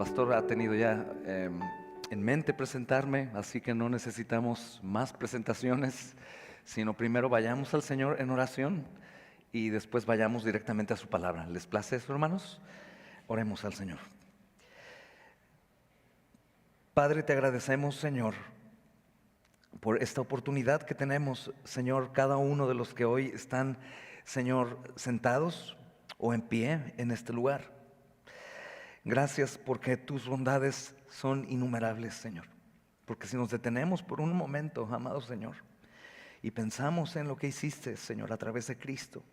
pastor ha tenido ya en mente presentarme, así que no necesitamos más presentaciones, sino primero vayamos al Señor en oración y después vayamos directamente a su palabra. ¿Les place eso, hermanos? Oremos al Señor. Padre, te agradecemos, Señor, por esta oportunidad que tenemos, Señor, cada uno de los que hoy están, Señor, sentados o en pie en este lugar. Gracias porque tus bondades son innumerables, Señor. Porque si nos detenemos por un momento, amado Señor, y pensamos en lo que hiciste, Señor, a través de Cristo,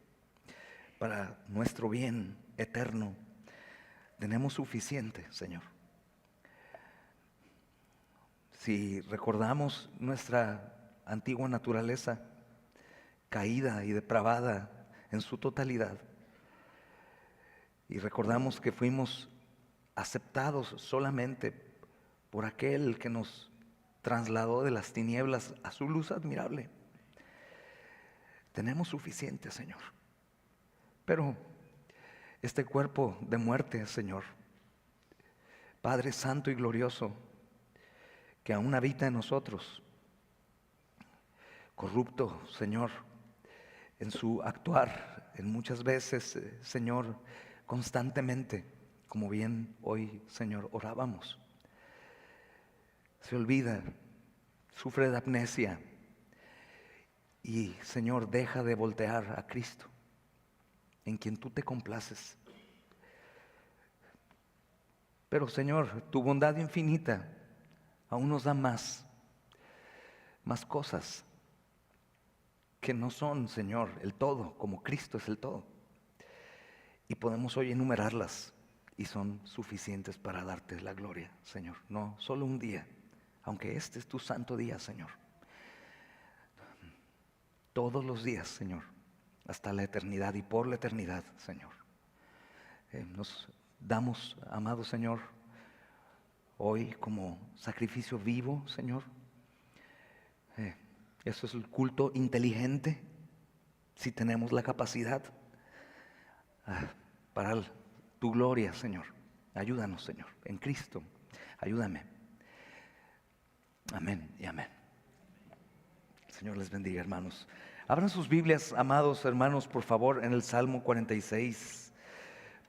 para nuestro bien eterno, tenemos suficiente, Señor. Si recordamos nuestra antigua naturaleza, caída y depravada en su totalidad, y recordamos que fuimos aceptados solamente por aquel que nos trasladó de las tinieblas a su luz admirable, tenemos suficiente, Señor. Pero este cuerpo de muerte, Señor, Padre Santo y glorioso, que aún habita en nosotros, corrupto, Señor, en su actuar, en muchas veces, Señor, constantemente, como bien hoy, Señor, orábamos. Se olvida, sufre de amnesia y, Señor, deja de voltear a Cristo, en quien tú te complaces. Pero, Señor, tu bondad infinita aún nos da más cosas que no son, Señor, el todo, como Cristo es el todo. Y podemos hoy enumerarlas y son suficientes para darte la gloria, Señor. No solo un día, aunque este es tu santo día, Señor. Todos los días, Señor, hasta la eternidad y por la eternidad, Señor. Nos damos, amado Señor, hoy como sacrificio vivo, Señor. Eso es el culto inteligente, si tenemos la capacidad para tu gloria, Señor. Ayúdanos, Señor, en Cristo. Ayúdame. Amén y amén. El Señor les bendiga, hermanos. Abran sus Biblias, amados hermanos, por favor, en el Salmo 46.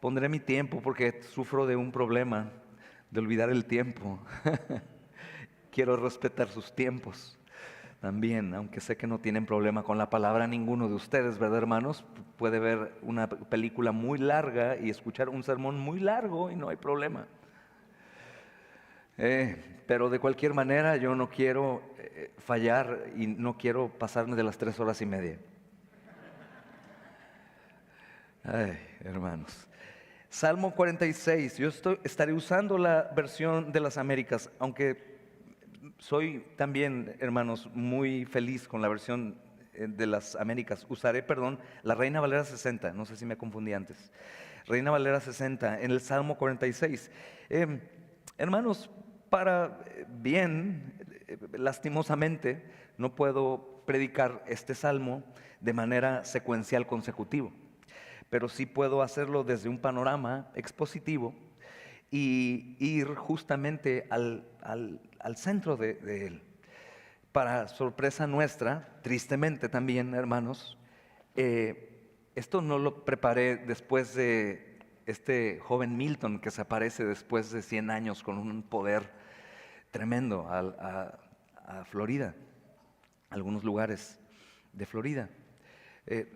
Pondré mi tiempo porque sufro de un problema de olvidar el tiempo. Quiero respetar sus tiempos también, aunque sé que no tienen problema con la palabra ninguno de ustedes, ¿verdad, hermanos? Puede ver una película muy larga y escuchar un sermón muy largo y no hay problema. Pero de cualquier manera yo no quiero fallar y no quiero pasarme de las 3 horas y media. Ay, hermanos. Salmo 46, yo estaré usando la versión de las Américas, aunque soy también, hermanos, muy feliz con la versión de las Américas. Usaré, la Reina Valera 60, no sé si me confundí antes. Reina Valera 60, en el Salmo 46. Hermanos, para bien, lastimosamente, no puedo predicar este Salmo de manera secuencial consecutiva, pero sí puedo hacerlo desde un panorama expositivo y ir justamente al centro de él. Para sorpresa nuestra, tristemente también, hermanos, esto no lo preparé después de este joven Milton que se aparece después de 100 años con un poder tremendo a Florida, a algunos lugares de Florida.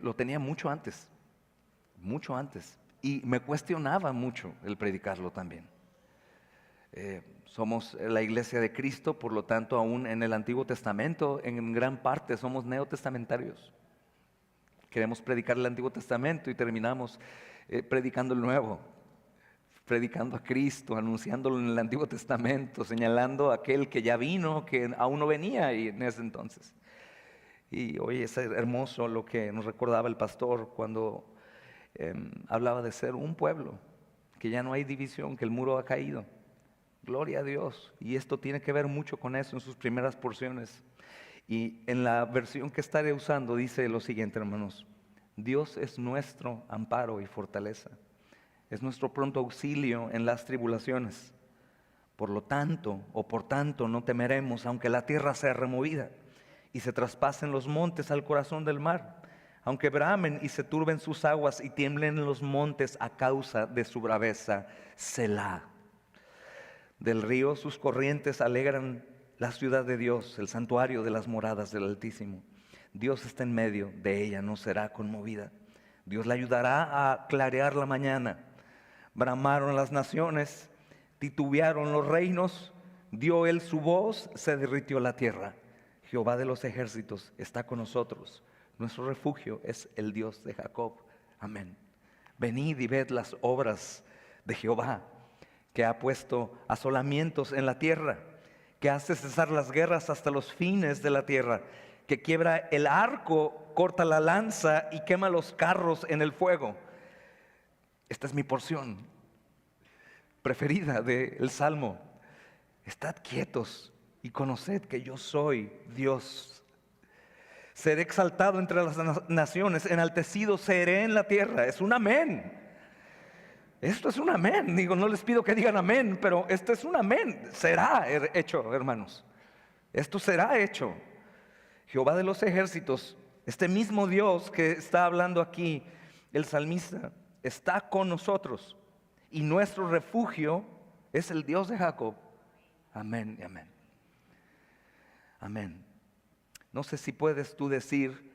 Lo tenía mucho antes, y me cuestionaba mucho el predicarlo también. Somos la iglesia de Cristo, por lo tanto, aún en el Antiguo Testamento, en gran parte somos neotestamentarios. Queremos predicar el Antiguo Testamento y terminamos predicando el Nuevo, predicando a Cristo, anunciándolo en el Antiguo Testamento, señalando a aquel que ya vino, que aún no venía y en ese entonces. Y hoy es hermoso lo que nos recordaba el pastor cuando hablaba de ser un pueblo, que ya no hay división, que el muro ha caído. Gloria a Dios. Y esto tiene que ver mucho con eso en sus primeras porciones. Y en la versión que estaré usando dice lo siguiente, hermanos: Dios es nuestro amparo y fortaleza, es nuestro pronto auxilio en las tribulaciones. Por lo tanto, o por tanto, no temeremos, aunque la tierra sea removida y se traspasen los montes al corazón del mar, aunque bramen y se turben sus aguas y tiemblen los montes a causa de su braveza. Selah. Del río sus corrientes alegran la ciudad de Dios, el santuario de las moradas del Altísimo. Dios está en medio de ella, no será conmovida. Dios la ayudará a clarear la mañana. Bramaron las naciones, titubearon los reinos, dio él su voz, se derritió la tierra. Jehová de los ejércitos está con nosotros. Nuestro refugio es el Dios de Jacob. Amén. Venid y ved las obras de Jehová, que ha puesto asolamientos en la tierra, que hace cesar las guerras hasta los fines de la tierra, que quiebra el arco, corta la lanza y quema los carros en el fuego. Esta es mi porción preferida del Salmo. Estad quietos y conoced que yo soy Dios. Seré exaltado entre las naciones, enaltecido seré en la tierra. Es un amén. Esto es un amén. Digo, no les pido que digan amén, pero esto es un amén. Será hecho, hermanos. Esto será hecho. Jehová de los ejércitos, este mismo Dios que está hablando aquí, el salmista, está con nosotros. Y nuestro refugio es el Dios de Jacob. Amén y amén. Amén. No sé si puedes tú decir,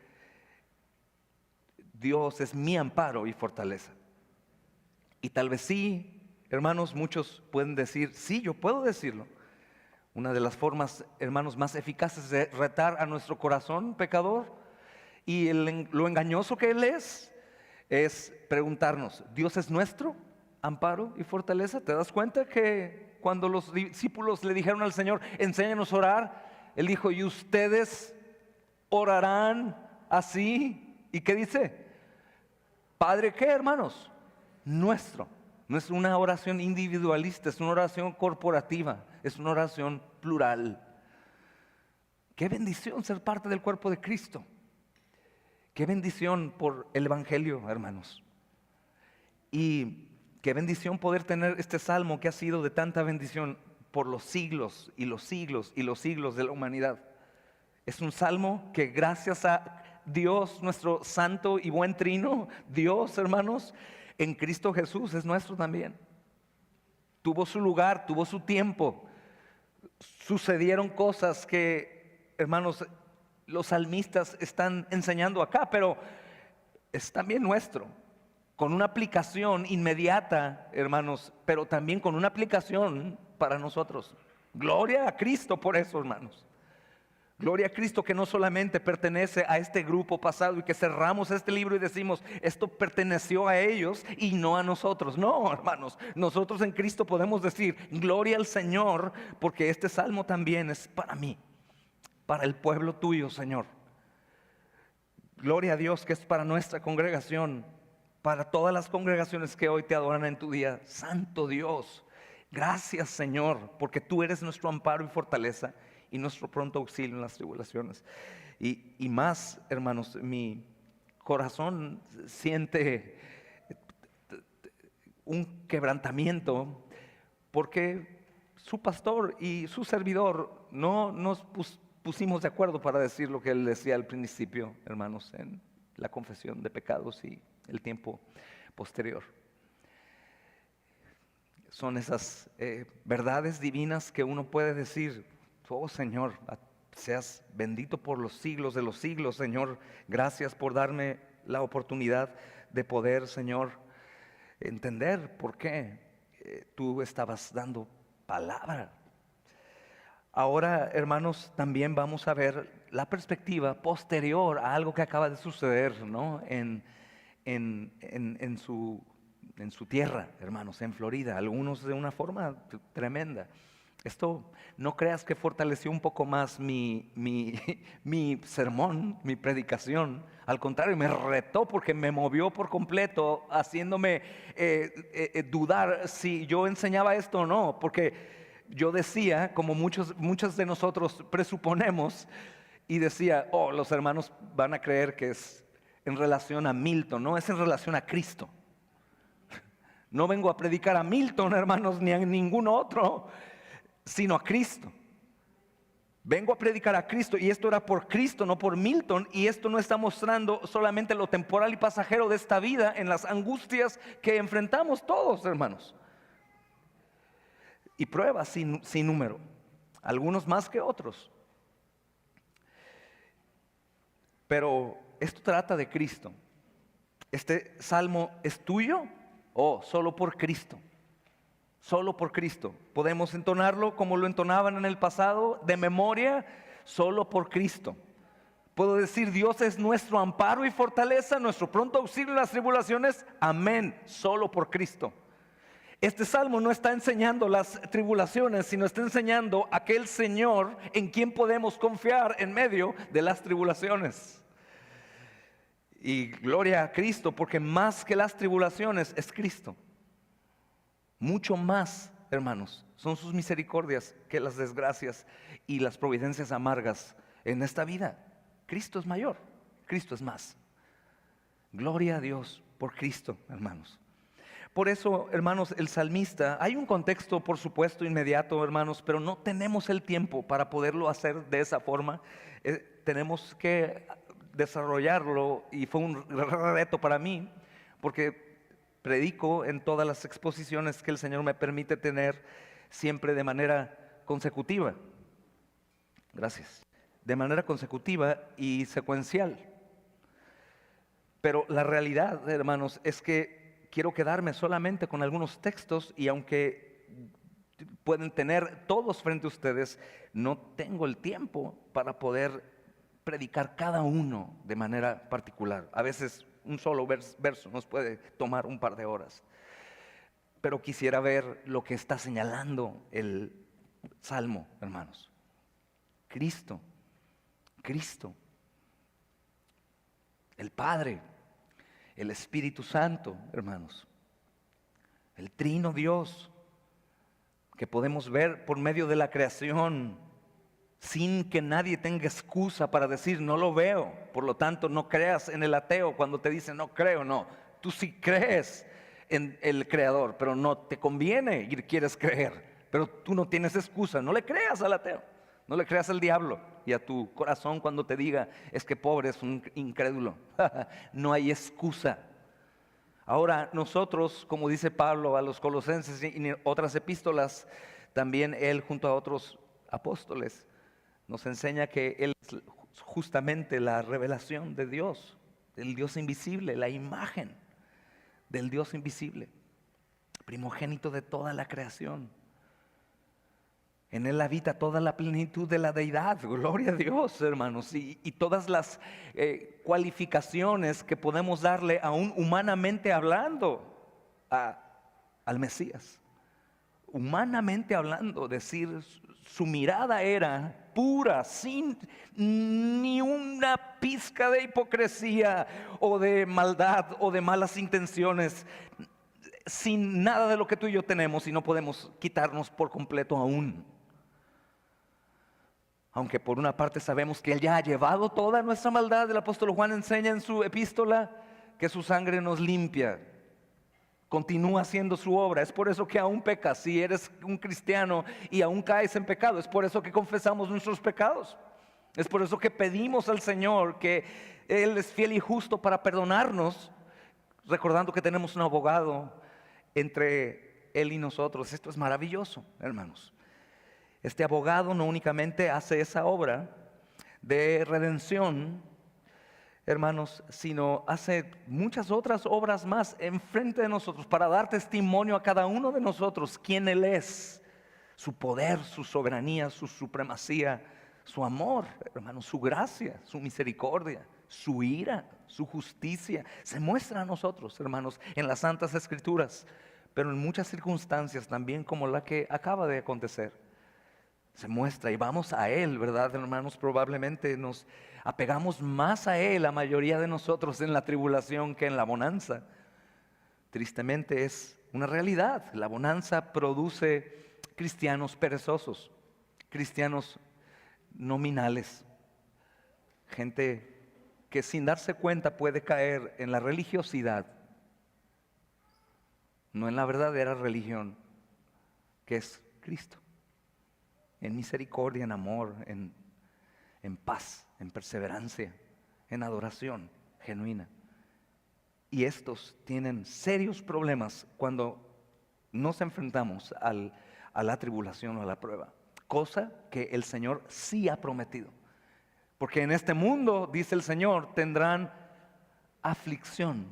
Dios es mi amparo y fortaleza. Y tal vez sí, hermanos, muchos pueden decir, sí, yo puedo decirlo. Una de las formas, hermanos, más eficaces de retar a nuestro corazón pecador y lo engañoso que Él es preguntarnos, ¿Dios es nuestro amparo y fortaleza? ¿Te das cuenta que cuando los discípulos le dijeron al Señor, enséñanos a orar, Él dijo, ¿y ustedes orarán así? ¿Y qué dice? Padre, ¿qué, hermanos? Nuestro. No es una oración individualista, es una oración corporativa, es una oración plural. Qué bendición ser parte del cuerpo de Cristo. Qué bendición por el Evangelio, hermanos. Y qué bendición poder tener este salmo que ha sido de tanta bendición por los siglos y los siglos y los siglos de la humanidad. Es un salmo que gracias a Dios, nuestro santo y buen trino, Dios, hermanos, en Cristo Jesús es nuestro también. Tuvo su lugar, tuvo su tiempo. Sucedieron cosas que, hermanos, los salmistas están enseñando acá, pero es también nuestro. Con una aplicación inmediata, hermanos, pero también con una aplicación para nosotros. Gloria a Cristo por eso, hermanos. Gloria a Cristo que no solamente pertenece a este grupo pasado y que cerramos este libro y decimos, esto perteneció a ellos y no a nosotros. No, hermanos, nosotros en Cristo podemos decir, gloria al Señor, porque este salmo también es para mí, para el pueblo tuyo, Señor. Gloria a Dios que es para nuestra congregación, para todas las congregaciones que hoy te adoran en tu día. Santo Dios, gracias, Señor, porque tú eres nuestro amparo y fortaleza y nuestro pronto auxilio en las tribulaciones. Y más, hermanos, mi corazón siente un quebrantamiento porque su pastor y su servidor no nos pusimos de acuerdo para decir lo que él decía al principio, hermanos, en la confesión de pecados y el tiempo posterior. Son esas verdades divinas que uno puede decir, oh Señor, seas bendito por los siglos de los siglos, Señor. Gracias por darme la oportunidad de poder, Señor, entender por qué tú estabas dando palabra. Ahora, hermanos, también vamos a ver la perspectiva posterior a algo que acaba de suceder, ¿no? en su tierra, hermanos, en Florida, algunos de una forma tremenda. Esto no creas que fortaleció un poco más mi sermón, mi predicación. Al contrario, me retó porque me movió por completo, haciéndome dudar si yo enseñaba esto o no. Porque yo decía, como muchos de nosotros presuponemos, y decía, oh, los hermanos van a creer que es en relación a Milton, no es en relación a Cristo. No vengo a predicar a Milton, hermanos, ni a ningún otro. sino a Cristo. Vengo a predicar a Cristo, y esto era por Cristo, no por Milton, y esto no está mostrando solamente lo temporal y pasajero de esta vida en las angustias que enfrentamos todos, hermanos. Y pruebas sin número, algunos más que otros. Pero esto trata de Cristo. ¿Este salmo es tuyo o solo por Cristo? Solo por Cristo. Podemos entonarlo como lo entonaban en el pasado, de memoria, solo por Cristo. Puedo decir, Dios es nuestro amparo y fortaleza, nuestro pronto auxilio en las tribulaciones. Amén, solo por Cristo. Este salmo no está enseñando las tribulaciones, sino está enseñando a aquel Señor en quien podemos confiar en medio de las tribulaciones. Y gloria a Cristo, porque más que las tribulaciones es Cristo. Mucho más, hermanos, son sus misericordias que las desgracias y las providencias amargas en esta vida. Cristo es mayor, Cristo es más. Gloria a Dios por Cristo, hermanos. Por eso, hermanos, el salmista, hay un contexto, por supuesto, inmediato, hermanos, pero no tenemos el tiempo para poderlo hacer de esa forma. Tenemos que desarrollarlo, y fue un reto para mí, porque predico en todas las exposiciones que el Señor me permite tener, siempre de manera consecutiva. Gracias. De manera consecutiva y secuencial. Pero la realidad, hermanos, es que quiero quedarme solamente con algunos textos, y aunque pueden tener todos frente a ustedes, no tengo el tiempo para poder predicar cada uno de manera particular. A veces un solo verso nos puede tomar un par de horas. Pero quisiera ver lo que está señalando el Salmo, hermanos. Cristo, Cristo, el Padre, el Espíritu Santo, hermanos, el Trino Dios, que podemos ver por medio de la creación, sin que nadie tenga excusa para decir no lo veo. Por lo tanto, no creas en el ateo cuando te dice no creo. No, tú sí crees en el Creador, pero no te conviene y quieres creer. Pero tú no tienes excusa. No le creas al ateo, no le creas al diablo y a tu corazón cuando te diga es que pobre es un incrédulo. No hay excusa. Ahora nosotros, como dice Pablo a los Colosenses y en otras epístolas, también él junto a otros apóstoles nos enseña que Él es justamente la revelación de Dios, del Dios invisible, la imagen del Dios invisible, primogénito de toda la creación. En Él habita toda la plenitud de la deidad, gloria a Dios, hermanos, y todas las cualificaciones que podemos darle, aún humanamente hablando, al Mesías. Humanamente hablando, decir, su mirada era pura, sin ni una pizca de hipocresía o de maldad o de malas intenciones, sin nada de lo que tú y yo tenemos, y no podemos quitarnos por completo aún. Aunque por una parte sabemos que Él ya ha llevado toda nuestra maldad. El apóstol Juan enseña en su epístola que su sangre nos limpia. Continúa haciendo su obra. Es por eso que aún pecas. Si eres un cristiano y aún caes en pecado, es por eso que confesamos nuestros pecados. Es por eso que pedimos al Señor que Él es fiel y justo para perdonarnos, recordando que tenemos un abogado entre Él y nosotros. Esto es maravilloso, hermanos. Este abogado no únicamente hace esa obra de redención, hermanos, sino hace muchas otras obras más enfrente de nosotros para dar testimonio a cada uno de nosotros quién Él es, su poder, su soberanía, su supremacía, su amor, hermanos, su gracia, su misericordia, su ira, su justicia. Se muestra a nosotros, hermanos, en las Santas Escrituras, pero en muchas circunstancias también como la que acaba de acontecer. Se muestra y vamos a Él, ¿verdad, hermanos? Probablemente nos apegamos más a Él, la mayoría de nosotros, en la tribulación que en la bonanza. Tristemente es una realidad. La bonanza produce cristianos perezosos, cristianos nominales, gente que sin darse cuenta puede caer en la religiosidad, no en la verdadera religión, que es Cristo. en misericordia, en amor, en paz, en perseverancia, en adoración genuina. Y estos tienen serios problemas cuando nos enfrentamos a la tribulación o a la prueba, cosa que el Señor sí ha prometido. Porque en este mundo, dice el Señor, tendrán aflicción.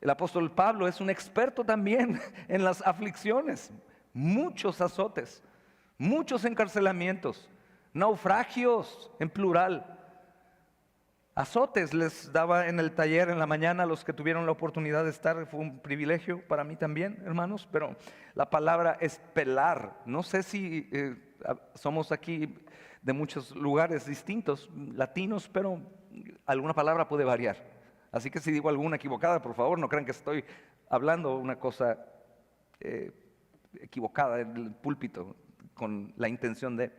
El apóstol Pablo es un experto también en las aflicciones, muchos azotes, muchos encarcelamientos, naufragios en plural. Azotes les daba en el taller en la mañana a los que tuvieron la oportunidad de estar. Fue un privilegio para mí también, hermanos, pero la palabra es pelar. No sé si somos aquí de muchos lugares distintos, latinos, pero alguna palabra puede variar. Así que si digo alguna equivocada, por favor, no crean que estoy hablando una cosa equivocada en el púlpito con la intención de.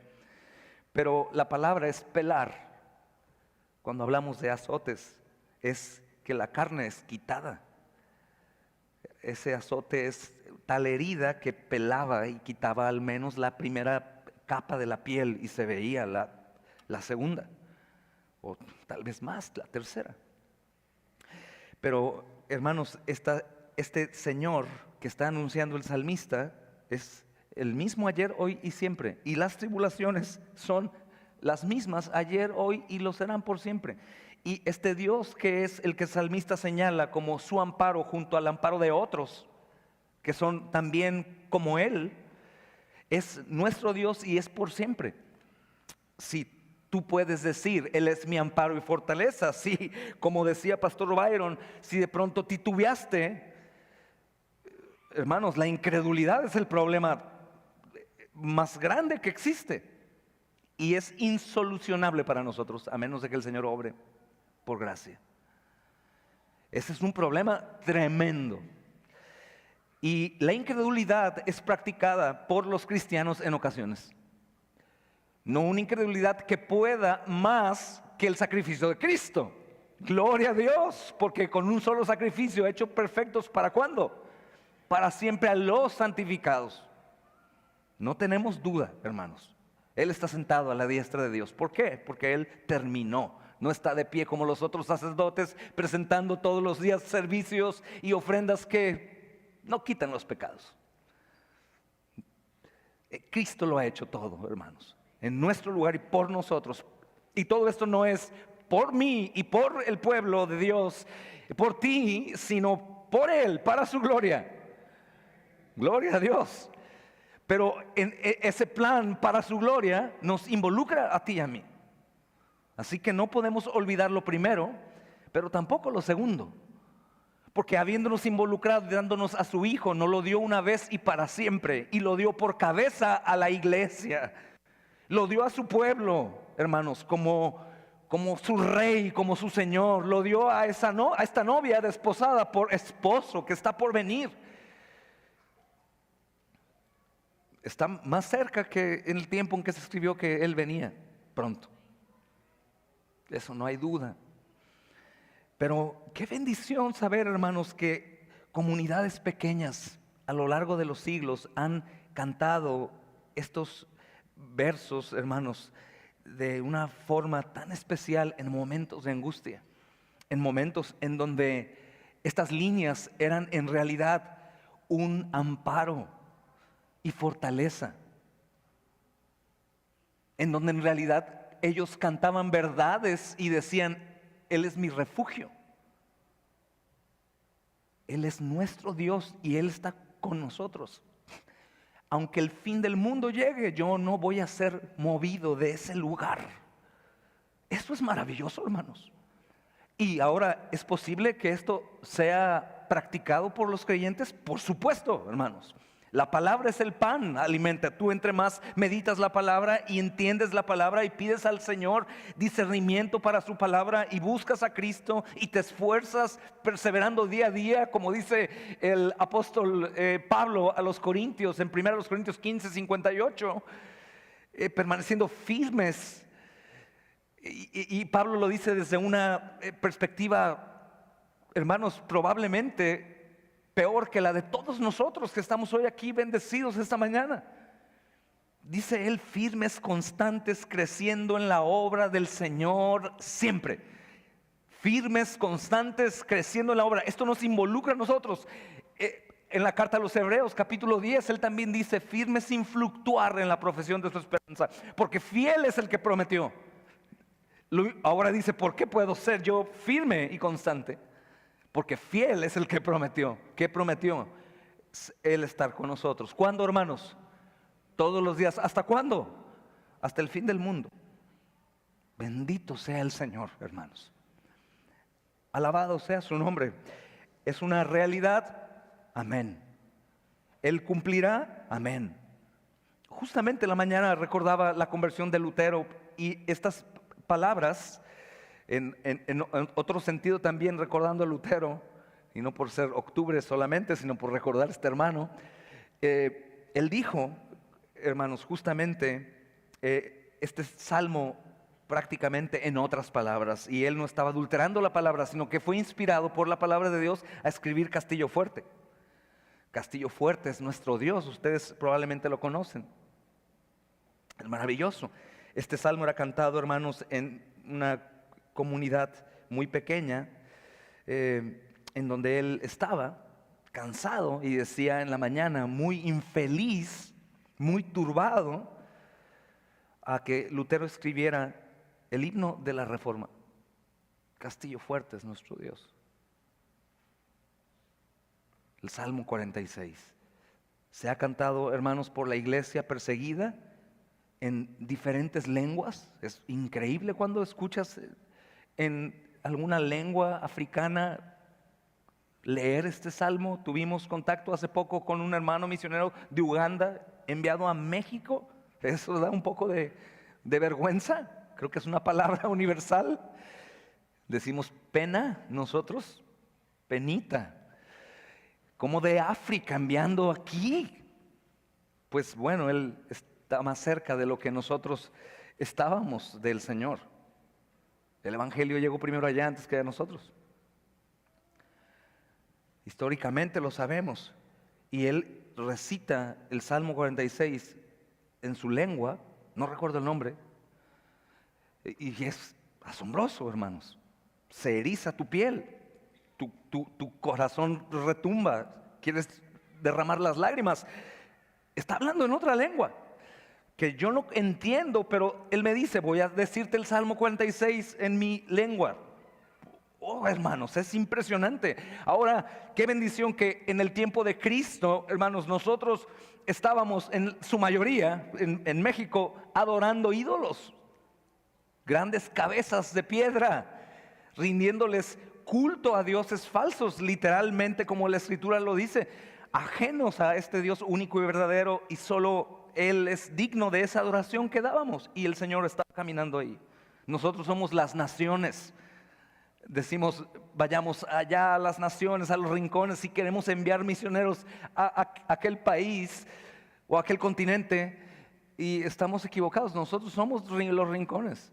Pero la palabra es pelar. Cuando hablamos de azotes, es que la carne es quitada. Ese azote es tal herida que pelaba y quitaba al menos la primera capa de la piel y se veía la segunda, o tal vez más, la tercera. Pero hermanos, este Señor que está anunciando el salmista es el mismo ayer, hoy y siempre. Y las tribulaciones son las mismas ayer, hoy y lo serán por siempre. Y este Dios que es el que el salmista señala como su amparo junto al amparo de otros, que son también como Él, es nuestro Dios y es por siempre. Si tú puedes decir, Él es mi amparo y fortaleza, sí, como decía Pastor Byron, si de pronto titubeaste, hermanos, la incredulidad es el problema más grande que existe. Y es insolucionable para nosotros, a menos de que el Señor obre por gracia. Ese es un problema tremendo. Y la incredulidad es practicada por los cristianos en ocasiones. No una incredulidad que pueda más que el sacrificio de Cristo. Gloria a Dios, porque con un solo sacrificio hecho perfectos, ¿para cuándo? Para siempre a los santificados. No tenemos duda, hermanos. Él está sentado a la diestra de Dios. ¿Por qué? Porque Él terminó. No está de pie como los otros sacerdotes presentando todos los días servicios y ofrendas que no quitan los pecados. Cristo lo ha hecho todo, hermanos, en nuestro lugar y por nosotros. Y todo esto no es por mí y por el pueblo de Dios, por ti, sino por Él, para su gloria. Gloria a Dios. Pero en ese plan para su gloria nos involucra a ti y a mí. Así que no podemos olvidar lo primero, pero tampoco lo segundo. Porque habiéndonos involucrado, dándonos a su Hijo, no lo dio una vez y para siempre. Y lo dio por cabeza a la iglesia. Lo dio a su pueblo, hermanos, como su rey, como su Señor. Lo dio a esta novia desposada por esposo que está por venir. Está más cerca que en el tiempo en que se escribió que Él venía pronto. Eso no hay duda. Pero qué bendición saber, hermanos, que comunidades pequeñas a lo largo de los siglos han cantado estos versos, hermanos, de una forma tan especial en momentos de angustia, en momentos en donde estas líneas eran en realidad un amparo y fortaleza, en donde en realidad ellos cantaban verdades y decían: Él es mi refugio, Él es nuestro Dios y Él está con nosotros. Aunque el fin del mundo llegue, yo no voy a ser movido de ese lugar. Eso es maravilloso, hermanos. Y ahora, ¿es posible que esto sea practicado por los creyentes? Por supuesto, hermanos. La palabra es el pan, alimenta. Tú entre más meditas la palabra y entiendes la palabra y pides al Señor discernimiento para su palabra y buscas a Cristo y te esfuerzas perseverando día a día, como dice el apóstol Pablo a los Corintios en 1 Corintios 15:58, permaneciendo firmes. Y Pablo lo dice desde una perspectiva, hermanos, probablemente peor que la de todos nosotros que estamos hoy aquí bendecidos esta mañana. Dice él, firmes, constantes, creciendo en la obra del Señor siempre. Firmes, constantes, creciendo en la obra. Esto nos involucra a nosotros. En la carta a los Hebreos, capítulo 10, él también dice, firmes sin fluctuar en la profesión de su esperanza, porque fiel es el que prometió. Ahora dice, ¿por qué puedo ser yo firme y constante? Porque fiel es el que prometió. ¿Qué prometió? Él estar con nosotros. ¿Cuándo, hermanos? Todos los días. ¿Hasta cuándo? Hasta el fin del mundo. Bendito sea el Señor, hermanos. Alabado sea su nombre. Es una realidad. Amén. Él cumplirá. Amén. Justamente en la mañana recordaba la conversión de Lutero y estas palabras, en otro sentido también recordando a Lutero, y no por ser octubre solamente, sino por recordar a este hermano. Él dijo, hermanos, justamente este salmo prácticamente en otras palabras, y él no estaba adulterando la palabra, sino que fue inspirado por la palabra de Dios a escribir Castillo Fuerte. Castillo Fuerte es nuestro Dios, ustedes probablemente lo conocen. Es maravilloso. Este salmo era cantado, hermanos, en una comunidad muy pequeña, en donde él estaba cansado y decía en la mañana, muy infeliz, muy turbado, a que Lutero escribiera el himno de la Reforma. Castillo Fuerte es nuestro Dios. El Salmo 46. Se ha cantado, hermanos, por la iglesia perseguida en diferentes lenguas. Es increíble cuando escuchas en alguna lengua africana leer este salmo. Tuvimos contacto hace poco con un hermano misionero de Uganda enviado a México. Eso da un poco de vergüenza. Creo que es una palabra universal. Decimos pena nosotros, penita. Como de África enviando aquí. Pues bueno, él está más cerca de lo que nosotros estábamos del Señor. El Evangelio llegó primero allá antes que a nosotros. Históricamente lo sabemos. Y él recita el Salmo 46 en su lengua, no recuerdo el nombre, y es asombroso, hermanos. Se eriza tu piel, tu corazón retumba, quieres derramar las lágrimas. Está hablando en otra lengua que yo no entiendo, pero él me dice, voy a decirte el Salmo 46 en mi lengua. Oh, hermanos, es impresionante. Ahora, qué bendición que en el tiempo de Cristo, hermanos, nosotros estábamos en su mayoría en México adorando ídolos, grandes cabezas de piedra, rindiéndoles culto a dioses falsos, literalmente como la Escritura lo dice, ajenos a este Dios único y verdadero, y solo Él es digno de esa adoración que dábamos, y el Señor está caminando ahí. Nosotros somos las naciones. Decimos, vayamos allá a las naciones, a los rincones, si queremos enviar misioneros a aquel país o a aquel continente, y estamos equivocados. Nosotros somos los rincones.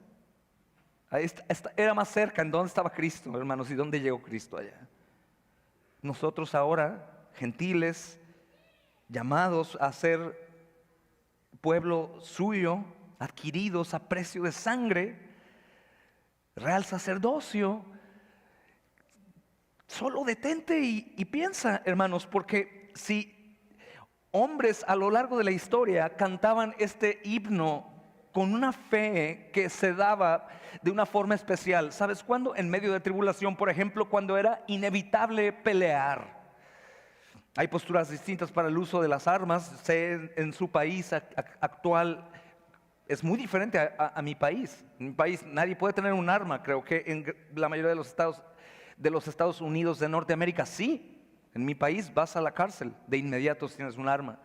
Era más cerca en dónde estaba Cristo, hermanos, y dónde llegó Cristo allá. Nosotros ahora, gentiles, llamados a ser pueblo suyo, adquiridos a precio de sangre, real sacerdocio. Solo detente y piensa, hermanos, porque si hombres a lo largo de la historia cantaban este himno con una fe que se daba de una forma especial, ¿sabes cuándo? En medio de tribulación, por ejemplo, cuando era inevitable pelear. Hay posturas distintas para el uso de las armas. Sé en su país actual es muy diferente a mi país. En mi país nadie puede tener un arma. Creo que en la mayoría de los Estados Unidos de Norteamérica sí. En mi país vas a la cárcel de inmediato si tienes un arma.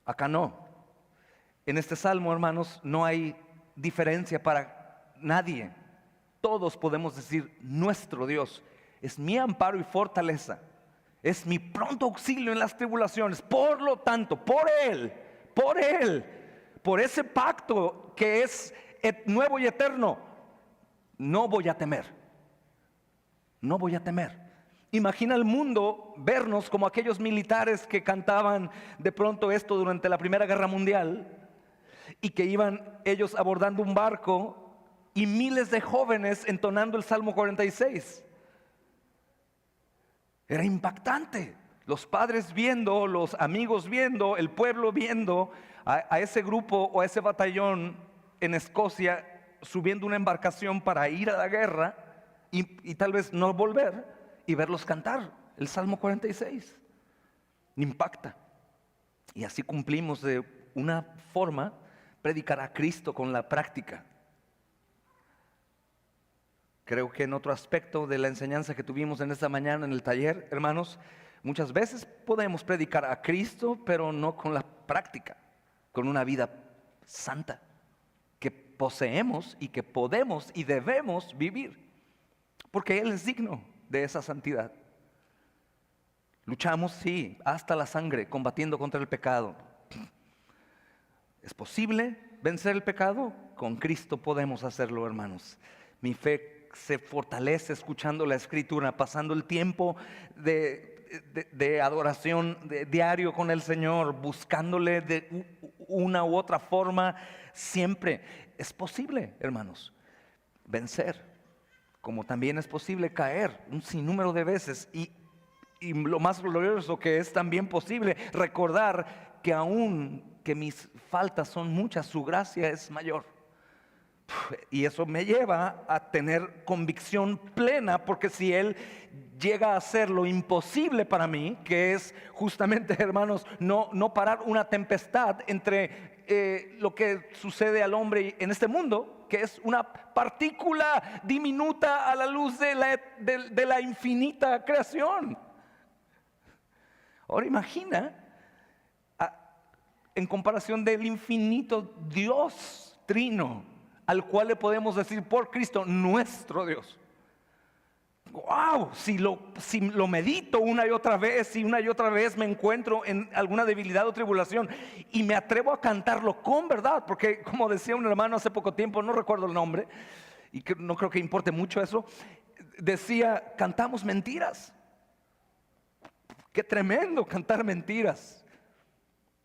Acá no. En este salmo, hermanos, no hay diferencia para nadie. Todos podemos decir, nuestro Dios es mi amparo y fortaleza, es mi pronto auxilio en las tribulaciones. Por lo tanto, por Él, por ese pacto que es nuevo y eterno, no voy a temer. No voy a temer. Imagina el mundo vernos como aquellos militares que cantaban de pronto esto durante la Primera Guerra Mundial y que iban ellos abordando un barco y miles de jóvenes entonando el Salmo 46. Era impactante. Los padres viendo, los amigos viendo, el pueblo viendo a ese grupo o a ese batallón en Escocia subiendo una embarcación para ir a la guerra y tal vez no volver y verlos cantar el Salmo 46. Impacta. Y así cumplimos de una forma predicar a Cristo con la práctica. Creo que en otro aspecto de la enseñanza que tuvimos en esta mañana en el taller, hermanos, muchas veces podemos predicar a Cristo, pero no con la práctica, con una vida santa que poseemos y que podemos y debemos vivir, porque Él es digno de esa santidad. Luchamos, sí, hasta la sangre, combatiendo contra el pecado. ¿Es posible vencer el pecado? Con Cristo podemos hacerlo, hermanos. Mi fe se fortalece escuchando la Escritura, pasando el tiempo de adoración diario con el Señor, buscándole de una u otra forma. Siempre es posible, hermanos, vencer, como también es posible caer un sinnúmero de veces, y lo más glorioso que es también posible recordar que aun que mis faltas son muchas, su gracia es mayor. Y eso me lleva a tener convicción plena, porque si Él llega a hacer lo imposible para mí, que es justamente, hermanos, no parar una tempestad entre lo que sucede al hombre en este mundo, que es una partícula diminuta a la luz de la infinita creación. Ahora imagina, en comparación del infinito Dios trino, al cual le podemos decir por Cristo nuestro Dios. Wow, si lo medito una y otra vez y una y otra vez me encuentro en alguna debilidad o tribulación y me atrevo a cantarlo con verdad, porque como decía un hermano hace poco tiempo, no recuerdo el nombre y que no creo que importe mucho eso, decía: cantamos mentiras. Qué tremendo cantar mentiras.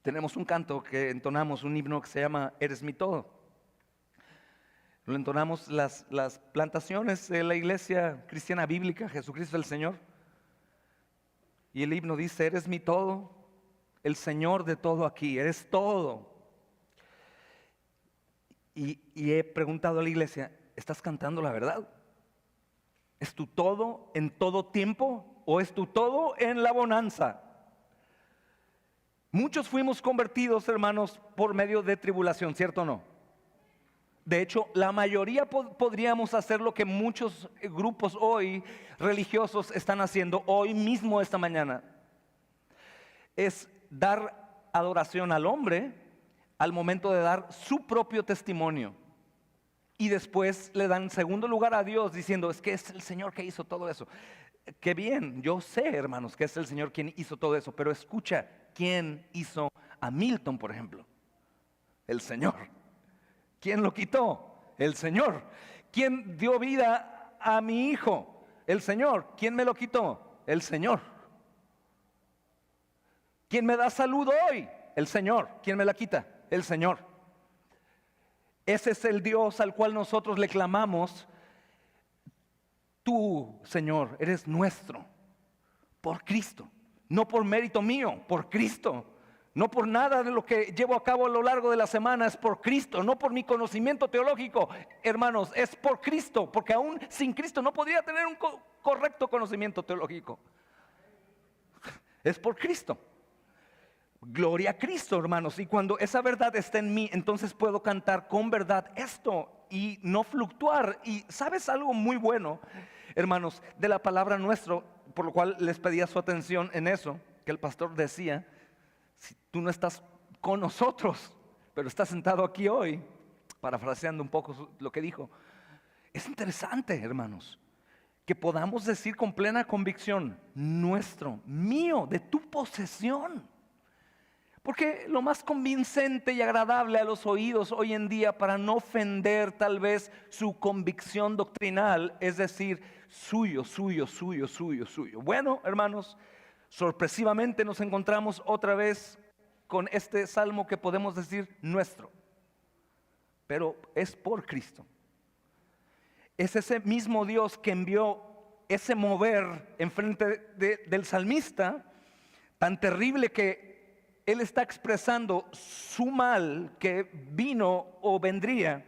Tenemos un canto que entonamos, un himno que se llama Eres mi todo. Lo entonamos las plantaciones de la iglesia cristiana bíblica, Jesucristo el Señor. Y el himno dice: eres mi todo, el Señor de todo aquí, eres todo. Y he preguntado a la iglesia: ¿estás cantando la verdad? ¿Es tu todo en todo tiempo o es tu todo en la bonanza? Muchos fuimos convertidos, hermanos, por medio de tribulación, ¿cierto o no? De hecho, la mayoría podríamos hacer lo que muchos grupos hoy religiosos están haciendo hoy mismo, esta mañana. Es dar adoración al hombre al momento de dar su propio testimonio. Y después le dan segundo lugar a Dios diciendo: es que es el Señor que hizo todo eso. Qué bien, yo sé, hermanos, que es el Señor quien hizo todo eso. Pero escucha, ¿quién hizo a Milton, por ejemplo? El Señor. ¿Quién lo quitó? El Señor. ¿Quién dio vida a mi hijo? El Señor. ¿Quién me lo quitó? El Señor. ¿Quién me da salud hoy? El Señor. ¿Quién me la quita? El Señor. Ese es el Dios al cual nosotros le clamamos: tú, Señor, eres nuestro, por Cristo, no por mérito mío, por Cristo. No por nada de lo que llevo a cabo a lo largo de la semana, es por Cristo. No por mi conocimiento teológico, hermanos, es por Cristo. Porque aún sin Cristo no podría tener un correcto conocimiento teológico. Es por Cristo. Gloria a Cristo, hermanos. Y cuando esa verdad está en mí, entonces puedo cantar con verdad esto y no fluctuar. Y ¿sabes algo muy bueno, hermanos, de la palabra nuestro? Por lo cual les pedía su atención en eso que el pastor decía: si tú no estás con nosotros, pero estás sentado aquí hoy, parafraseando un poco lo que dijo, es interesante, hermanos, que podamos decir con plena convicción: nuestro, mío, de tu posesión. Porque lo más convincente y agradable a los oídos hoy en día, para no ofender tal vez su convicción doctrinal, es decir, suyo, suyo, suyo, suyo, suyo. Bueno, hermanos, sorpresivamente nos encontramos otra vez con este salmo que podemos decir nuestro, pero es por Cristo. Es ese mismo Dios que envió ese mover enfrente del salmista, tan terrible que él está expresando su mal que vino o vendría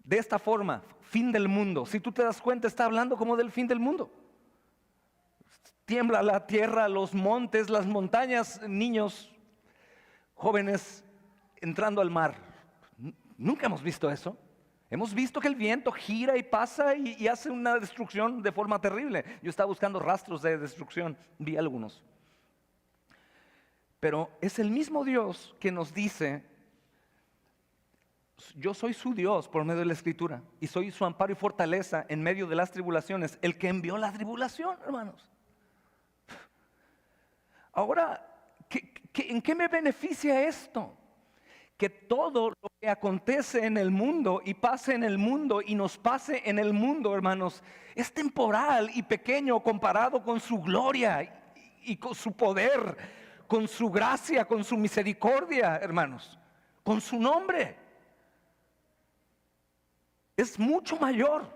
de esta forma, fin del mundo. Si tú te das cuenta, está hablando como del fin del mundo. Tiembla la tierra, los montes, las montañas, niños, jóvenes entrando al mar. Nunca hemos visto eso. Hemos visto que el viento gira y pasa y hace una destrucción de forma terrible. Yo estaba buscando rastros de destrucción, vi algunos. Pero es el mismo Dios que nos dice: yo soy su Dios por medio de la Escritura, y soy su amparo y fortaleza en medio de las tribulaciones. El que envió la tribulación, hermanos. Ahora, ¿en qué me beneficia esto? Que todo lo que acontece en el mundo y pase en el mundo y nos pase en el mundo, hermanos, es temporal y pequeño comparado con su gloria y con su poder, con su gracia, con su misericordia, hermanos, con su nombre. Es mucho mayor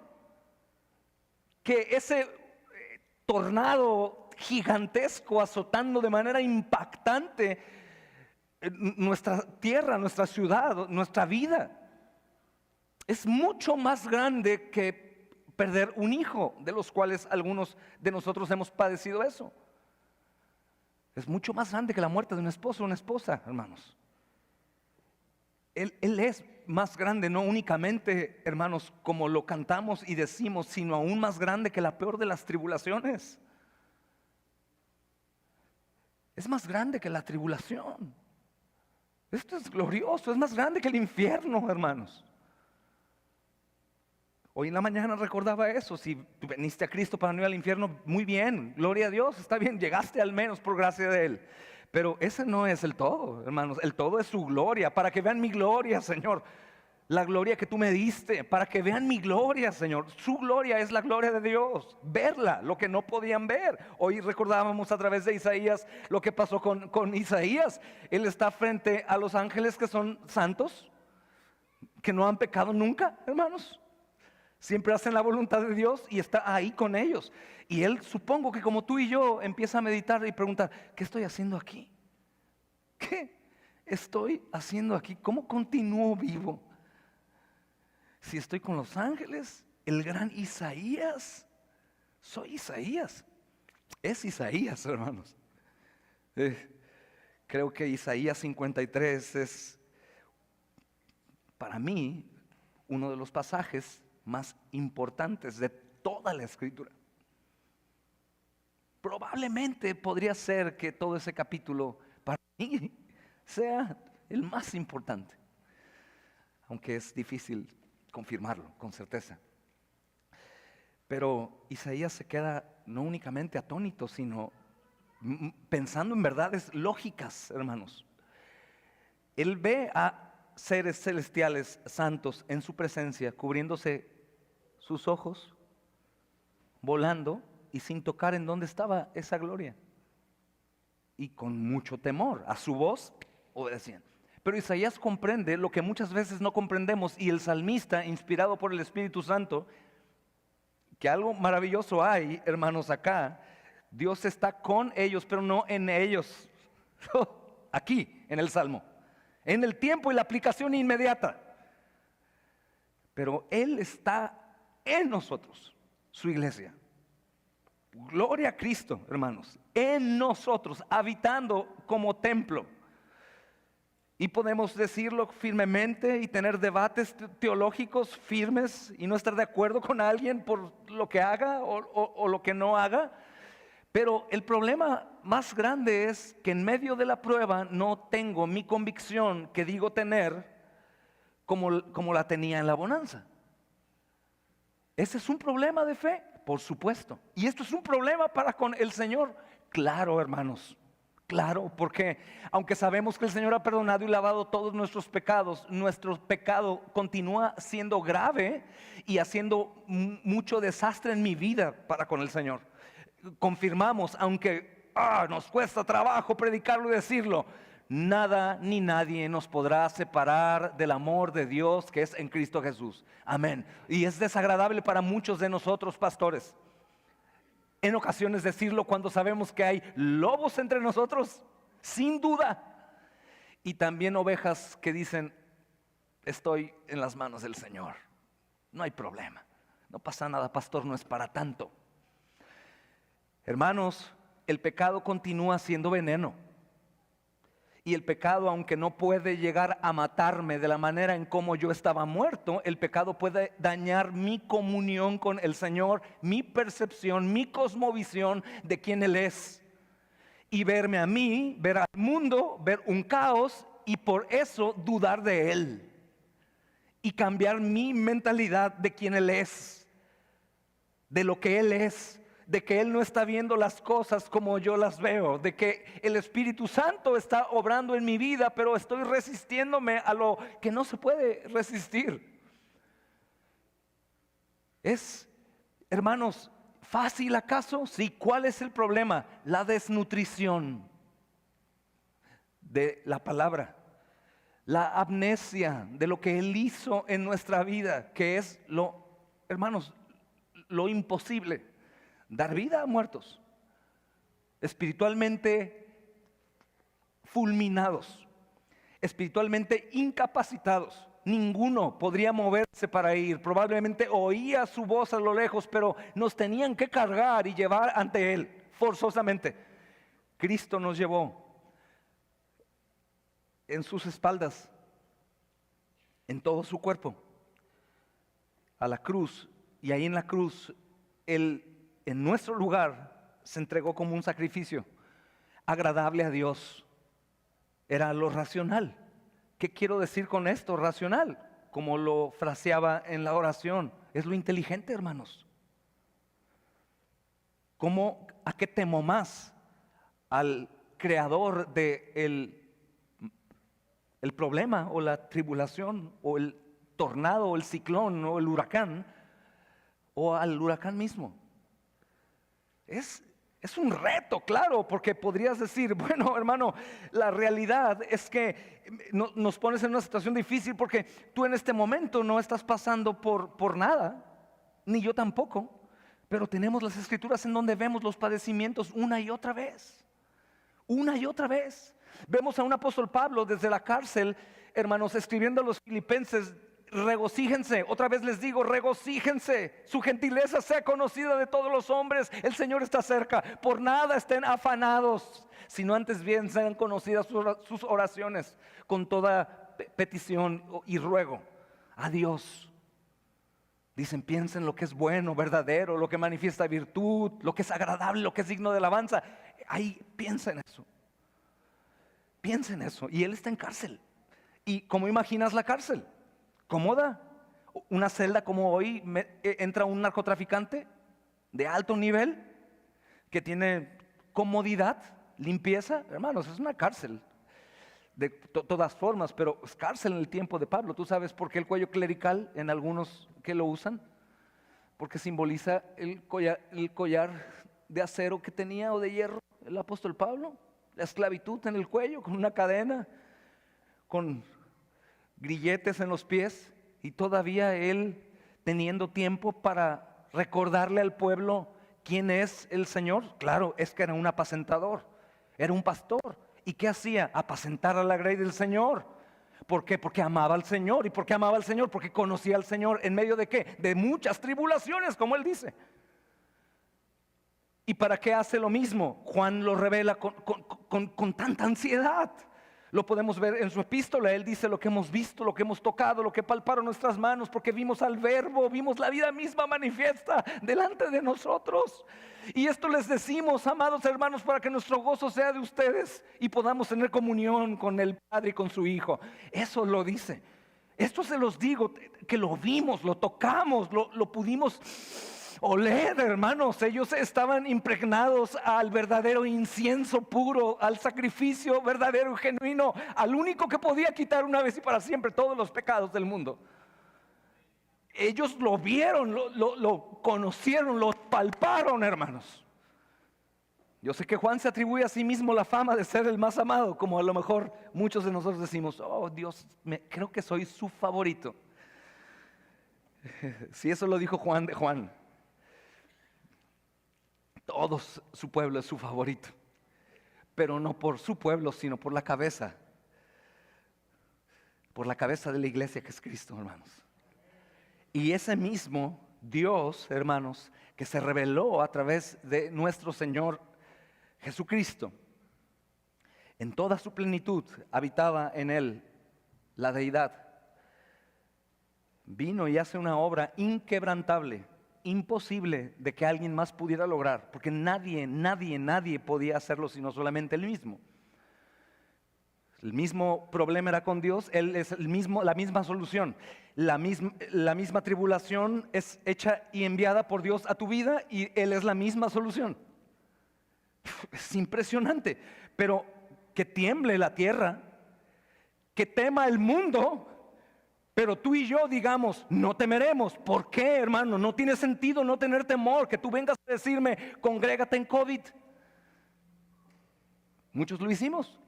que ese tornado gigantesco azotando de manera impactante nuestra tierra, nuestra ciudad, nuestra vida. Es mucho más grande que perder un hijo, de los cuales algunos de nosotros hemos padecido eso. Es mucho más grande que la muerte de un esposo o una esposa, hermanos. Él es más grande, no únicamente, hermanos, como lo cantamos y decimos, sino aún más grande que la peor de las tribulaciones. Es más grande que la tribulación. Esto es glorioso, es más grande que el infierno, hermanos. Hoy en la mañana recordaba eso. Si viniste a Cristo para no ir al infierno, muy bien, gloria a Dios, está bien, llegaste al menos por gracia de Él. Pero ese no es el todo, hermanos. El todo es su gloria, para que vean mi gloria, Señor. La gloria que tú me diste, para que vean mi gloria, Señor. Su gloria es la gloria de Dios. Verla, lo que no podían ver. Hoy recordábamos a través de Isaías lo que pasó con Isaías. Él está frente a los ángeles que son santos, que no han pecado nunca, hermanos. Siempre hacen la voluntad de Dios y está ahí con ellos. Y él, supongo que como tú y yo, empieza a meditar y preguntar: ¿qué estoy haciendo aquí? ¿Qué estoy haciendo aquí? ¿Cómo continúo vivo? Si estoy con los ángeles, el gran Isaías, soy Isaías. Es Isaías, hermanos. Creo que Isaías 53 es, para mí, uno de los pasajes más importantes de toda la Escritura. Probablemente podría ser que todo ese capítulo para mí sea el más importante, aunque es difícil confirmarlo con certeza. Pero Isaías se queda no únicamente atónito, sino pensando en verdades lógicas, hermanos. Él ve a seres celestiales santos en su presencia, cubriéndose sus ojos, volando y sin tocar en dónde estaba esa gloria. Y con mucho temor, a su voz obedecían. Pero Isaías comprende lo que muchas veces no comprendemos, y el salmista, inspirado por el Espíritu Santo, que algo maravilloso hay, hermanos, acá. Dios está con ellos, pero no en ellos. Aquí, en el Salmo, en el tiempo y la aplicación inmediata. Pero Él está en nosotros, su iglesia. Gloria a Cristo, hermanos, en nosotros, habitando como templo. Y podemos decirlo firmemente y tener debates teológicos firmes y no estar de acuerdo con alguien por lo que haga o lo que no haga. Pero el problema más grande es que en medio de la prueba no tengo mi convicción que digo tener como la tenía en la bonanza. Ese es un problema de fe, por supuesto. Y esto es un problema para con el Señor. Claro, hermanos, Claro, porque aunque sabemos que el Señor ha perdonado y lavado todos nuestros pecados, nuestro pecado continúa siendo grave y haciendo mucho desastre en mi vida para con el Señor. Confirmamos, aunque nos cuesta trabajo predicarlo y decirlo, nada ni nadie nos podrá separar del amor de Dios que es en Cristo Jesús. Amén. Y es desagradable para muchos de nosotros, pastores, en ocasiones decirlo cuando sabemos que hay lobos entre nosotros, sin duda. Y también ovejas que dicen, estoy en las manos del Señor. No hay problema. No pasa nada, pastor, no es para tanto. Hermanos, el pecado continúa siendo veneno. Y el pecado, aunque no puede llegar a matarme de la manera en cómo yo estaba muerto, el pecado puede dañar mi comunión con el Señor, mi percepción, mi cosmovisión de quién Él es. Y verme a mí, ver al mundo, ver un caos y por eso dudar de Él. Y cambiar mi mentalidad de quién Él es, de lo que Él es. De que Él no está viendo las cosas como yo las veo, de que el Espíritu Santo está obrando en mi vida, pero estoy resistiéndome a lo que no se puede resistir. ¿Es, hermanos, fácil acaso? Sí. ¿Cuál es el problema? La desnutrición de la palabra, la amnesia de lo que Él hizo en nuestra vida, que es hermanos, lo imposible. Dar vida a muertos, espiritualmente fulminados, espiritualmente incapacitados. Ninguno podría moverse para ir. Probablemente oía su voz a lo lejos, pero nos tenían que cargar y llevar ante Él, forzosamente. Cristo nos llevó en sus espaldas, en todo su cuerpo, a la cruz. Y ahí en la cruz, Él en nuestro lugar se entregó como un sacrificio agradable a Dios. Era lo racional. ¿Qué quiero decir con esto? Racional, como lo fraseaba en la oración. Es lo inteligente, hermanos. ¿A qué temo más? ¿Al creador de el problema o la tribulación o el tornado o el ciclón o el huracán, o al huracán mismo? Es un reto, claro, porque podrías decir, bueno, hermano, la realidad es que nos pones en una situación difícil porque tú en este momento no estás pasando por nada, ni yo tampoco, pero tenemos las escrituras en donde vemos los padecimientos una y otra vez, una y otra vez. Vemos a un apóstol Pablo desde la cárcel, hermanos, escribiendo a los filipenses: regocíjense, otra vez les digo, regocíjense, su gentileza sea conocida de todos los hombres, el Señor está cerca, por nada estén afanados, sino antes bien sean conocidas sus oraciones con toda petición y ruego a Dios. Dicen, piensen lo que es bueno, verdadero, lo que manifiesta virtud, lo que es agradable, lo que es digno de alabanza. Ahí piensen eso, piensen eso. Y él está en cárcel. ¿Y cómo imaginas la cárcel? ¿Cómoda? ¿Una celda como hoy entra un narcotraficante de alto nivel que tiene comodidad, limpieza? Hermanos, es una cárcel de todas formas, pero es cárcel en el tiempo de Pablo. ¿Tú sabes por qué el cuello clerical en algunos que lo usan? Porque simboliza el collar de acero que tenía, o de hierro, el apóstol Pablo. La esclavitud en el cuello, con una cadena, con grilletes en los pies, y todavía él teniendo tiempo para recordarle al pueblo quién es el Señor. Claro, es que era un apacentador, era un pastor. ¿Y qué hacía? Apacentar a la grey del Señor. ¿Por qué? Porque amaba al Señor. ¿Y por qué amaba al Señor? Porque conocía al Señor. ¿En medio de qué? De muchas tribulaciones, como él dice. ¿Y para qué hace lo mismo? Juan lo revela con tanta ansiedad. Lo podemos ver en su epístola. Él dice: lo que hemos visto, lo que hemos tocado, lo que palparon nuestras manos, porque vimos al Verbo, vimos la vida misma manifiesta delante de nosotros. Y esto les decimos, amados hermanos, para que nuestro gozo sea de ustedes y podamos tener comunión con el Padre y con su Hijo. Eso lo dice. Esto se los digo, que lo vimos, lo tocamos, lo pudimos oled, hermanos, ellos estaban impregnados al verdadero incienso puro, al sacrificio verdadero y genuino, al único que podía quitar una vez y para siempre todos los pecados del mundo. Ellos lo vieron, lo conocieron, lo palparon, hermanos. Yo sé que Juan se atribuye a sí mismo la fama de ser el más amado, como a lo mejor muchos de nosotros decimos, oh Dios, creo que soy su favorito. Si eso lo dijo Juan de Juan, todo su pueblo es su favorito, pero no por su pueblo, sino por la cabeza de la iglesia que es Cristo, hermanos. Y ese mismo Dios, hermanos, que se reveló a través de nuestro Señor Jesucristo, en toda su plenitud habitaba en él la deidad. Vino y hace una obra inquebrantable, imposible de que alguien más pudiera lograr, porque nadie podía hacerlo sino solamente él mismo. El mismo problema era con Dios, Él es la misma solución. La misma tribulación es hecha y enviada por Dios a tu vida y Él es la misma solución. Es impresionante, pero que tiemble la tierra, que tema el mundo, pero tú y yo digamos, no temeremos. ¿Por qué, hermano? No tiene sentido no tener temor, que tú vengas a decirme, congrégate en COVID. Muchos lo hicimos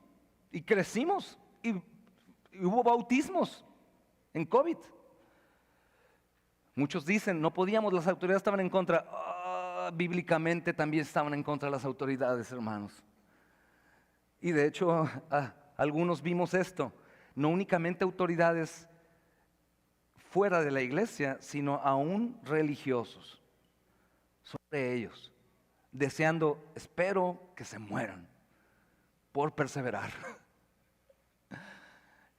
y crecimos y hubo bautismos en COVID. Muchos dicen, no podíamos, las autoridades estaban en contra. Bíblicamente también estaban en contra de las autoridades, hermanos. Y de hecho, algunos vimos esto, no únicamente autoridades fuera de la iglesia, sino aún religiosos sobre ellos, deseando, espero que se mueran por perseverar.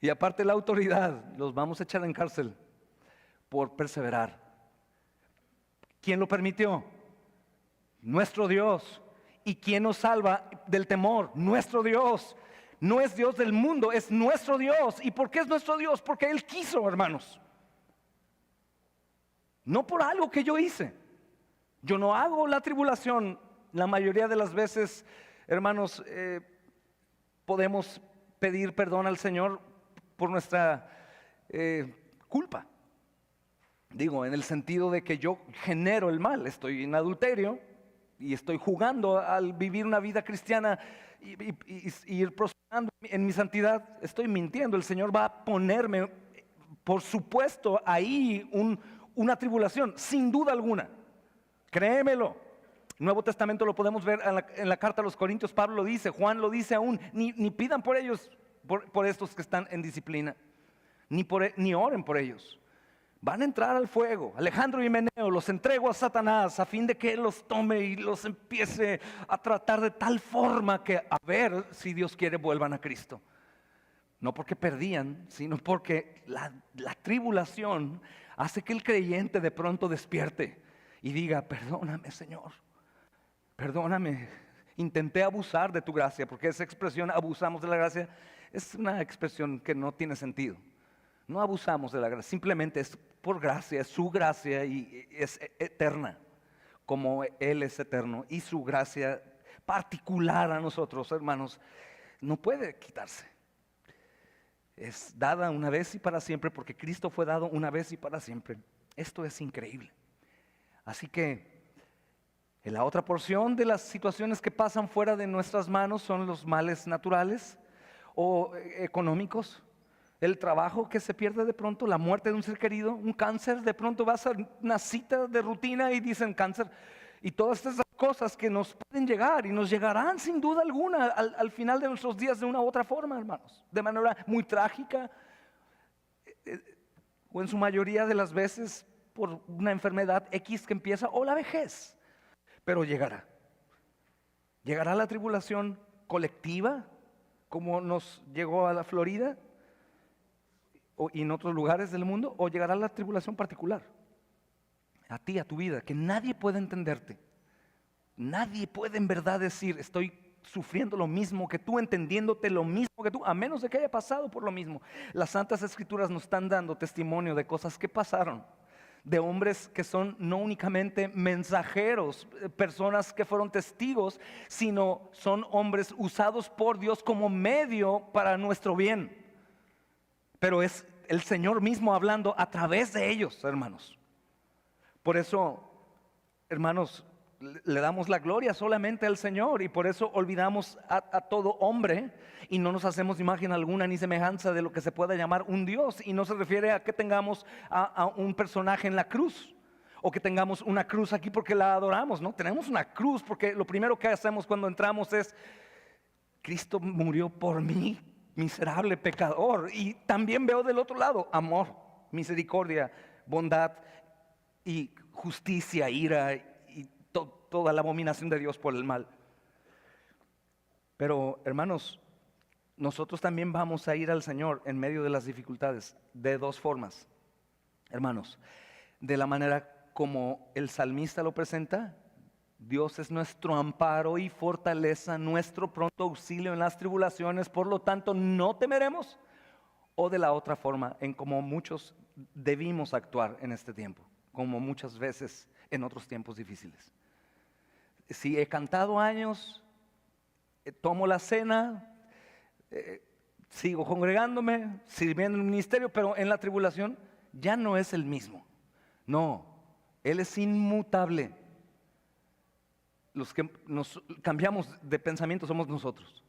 Y aparte la autoridad, los vamos a echar en cárcel por perseverar. ¿Quién lo permitió? Nuestro Dios. ¿Y quién nos salva del temor? Nuestro Dios. No es Dios del mundo, es nuestro Dios. ¿Y por qué es nuestro Dios? Porque Él quiso, hermanos. No por algo que yo hice. Yo no hago la tribulación. La mayoría de las veces, hermanos, podemos pedir perdón al Señor por nuestra culpa. Digo, en el sentido de que yo genero el mal, estoy en adulterio y estoy jugando al vivir una vida cristiana y ir prosperando en mi santidad, estoy mintiendo. El Señor va a ponerme, por supuesto, ahí una tribulación, sin duda alguna. Créemelo. Nuevo Testamento lo podemos ver en la carta a los Corintios. Pablo lo dice, Juan lo dice aún. Ni pidan por ellos, por estos que están en disciplina, ni oren por ellos. Van a entrar al fuego. Alejandro y Himeneo los entrego a Satanás a fin de que él los tome y los empiece a tratar de tal forma que a ver si Dios quiere vuelvan a Cristo. No porque perdían, sino porque la tribulación hace que el creyente de pronto despierte y diga, perdóname, Señor, perdóname, intenté abusar de tu gracia, porque esa expresión abusamos de la gracia es una expresión que no tiene sentido. No abusamos de la gracia, simplemente es por gracia, es su gracia y es eterna, como Él es eterno. Y su gracia particular a nosotros, hermanos, no puede quitarse. Es dada una vez y para siempre, porque Cristo fue dado una vez y para siempre. Esto es increíble. Así que en la otra porción de las situaciones que pasan fuera de nuestras manos son los males naturales o económicos. El trabajo que se pierde de pronto, la muerte de un ser querido, un cáncer, de pronto vas a una cita de rutina y dicen cáncer. Y todas esas cosas que nos pueden llegar y nos llegarán sin duda alguna al final de nuestros días de una u otra forma, hermanos. De manera muy trágica o en su mayoría de las veces por una enfermedad X que empieza o la vejez. Pero llegará. Llegará la tribulación colectiva como nos llegó a la Florida y en otros lugares del mundo, o llegará la tribulación particular a ti, a tu vida, que nadie puede entenderte. Nadie puede en verdad decir, estoy sufriendo lo mismo que tú, entendiéndote lo mismo que tú, a menos de que haya pasado por lo mismo. Las Santas Escrituras nos están dando testimonio de cosas que pasaron, de hombres que son no únicamente mensajeros, personas que fueron testigos, sino son hombres usados por Dios como medio para nuestro bien. Pero es el Señor mismo hablando a través de ellos, hermanos. Por eso, hermanos, le damos la gloria solamente al Señor, y por eso olvidamos a todo hombre y no nos hacemos imagen alguna ni semejanza de lo que se pueda llamar un Dios. Y no se refiere a que tengamos a un personaje en la cruz, o que tengamos una cruz aquí porque la adoramos. No, tenemos una cruz porque lo primero que hacemos cuando entramos es: Cristo murió por mí, miserable pecador. Y también veo del otro lado amor, misericordia, bondad y justicia, ira y toda la abominación de Dios por el mal. Pero, hermanos, nosotros también vamos a ir al Señor en medio de las dificultades de dos formas, hermanos. De la manera como el salmista lo presenta: Dios es nuestro amparo y fortaleza, nuestro pronto auxilio en las tribulaciones, por lo tanto no temeremos. O de la otra forma, en como muchos debimos actuar en este tiempo, como muchas veces en otros tiempos difíciles. Si he cantado años, tomo la cena, sigo congregándome, sirviendo en el ministerio, pero en la tribulación ya no es el mismo. No, Él es inmutable. Los que nos cambiamos de pensamiento somos nosotros.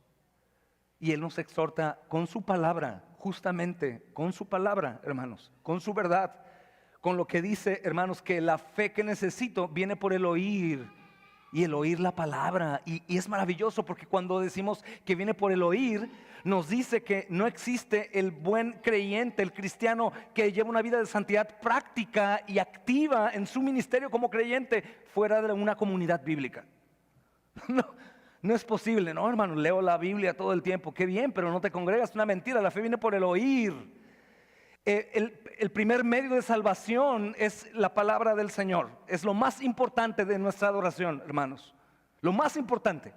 Y Él nos exhorta con su palabra, justamente con su palabra, hermanos, con su verdad, con lo que dice, hermanos, que la fe que necesito viene por el oír, y el oír la palabra. Y es maravilloso porque cuando decimos que viene por el oír, nos dice que no existe el buen creyente, el cristiano que lleva una vida de santidad práctica y activa en su ministerio como creyente fuera de una comunidad bíblica. No es posible. No, hermano, leo la Biblia todo el tiempo, qué bien, pero no te congregas. Es una mentira. La fe viene por el oír. El primer medio de salvación es la palabra del Señor. Es lo más importante de nuestra adoración, hermanos. Lo más importante.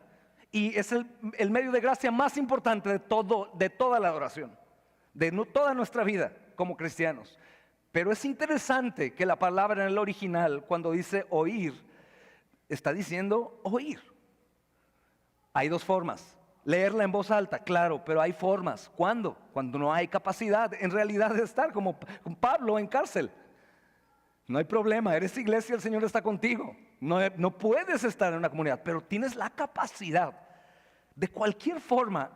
Y es el medio de gracia más importante de toda la adoración, de toda nuestra vida como cristianos. Pero es interesante que la palabra en el original, cuando dice oír, está diciendo oír. Hay dos formas: leerla en voz alta, claro, pero hay formas. ¿Cuándo? Cuando no hay capacidad en realidad de estar, como Pablo en cárcel. No hay problema, eres iglesia, el Señor está contigo. No puedes estar en una comunidad, pero tienes la capacidad. De cualquier forma,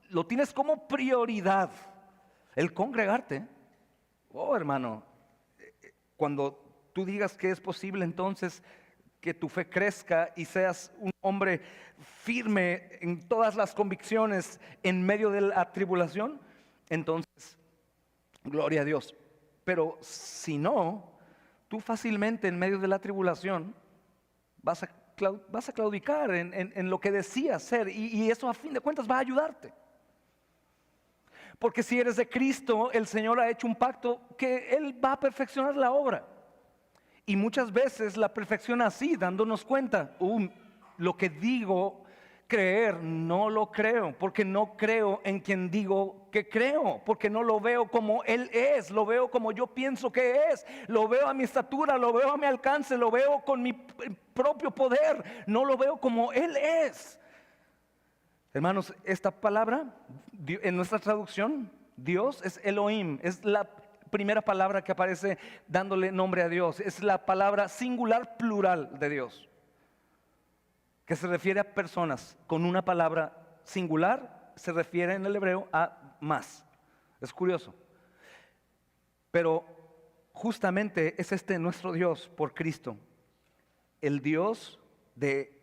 lo tienes como prioridad, el congregarte. Oh, hermano, cuando tú digas que es posible entonces que tu fe crezca y seas un hombre firme en todas las convicciones en medio de la tribulación, entonces, gloria a Dios. Pero si no, tú fácilmente en medio de la tribulación vas a claudicar en lo que decías ser, y eso a fin de cuentas va a ayudarte. Porque si eres de Cristo, el Señor ha hecho un pacto que Él va a perfeccionar la obra. Y muchas veces la perfecciona así, dándonos cuenta: lo que digo creer, no lo creo, porque no creo en quien digo que creo, porque no lo veo como Él es, lo veo como yo pienso que es, lo veo a mi estatura, lo veo a mi alcance, lo veo con mi propio poder, no lo veo como Él es. Hermanos, esta palabra en nuestra traducción, Dios, es Elohim, es la primera palabra que aparece dándole nombre a Dios. Es la palabra singular plural de Dios, que se refiere a personas. Con una palabra singular se refiere en el hebreo a más. Es curioso. Pero justamente es este nuestro Dios por Cristo. El Dios de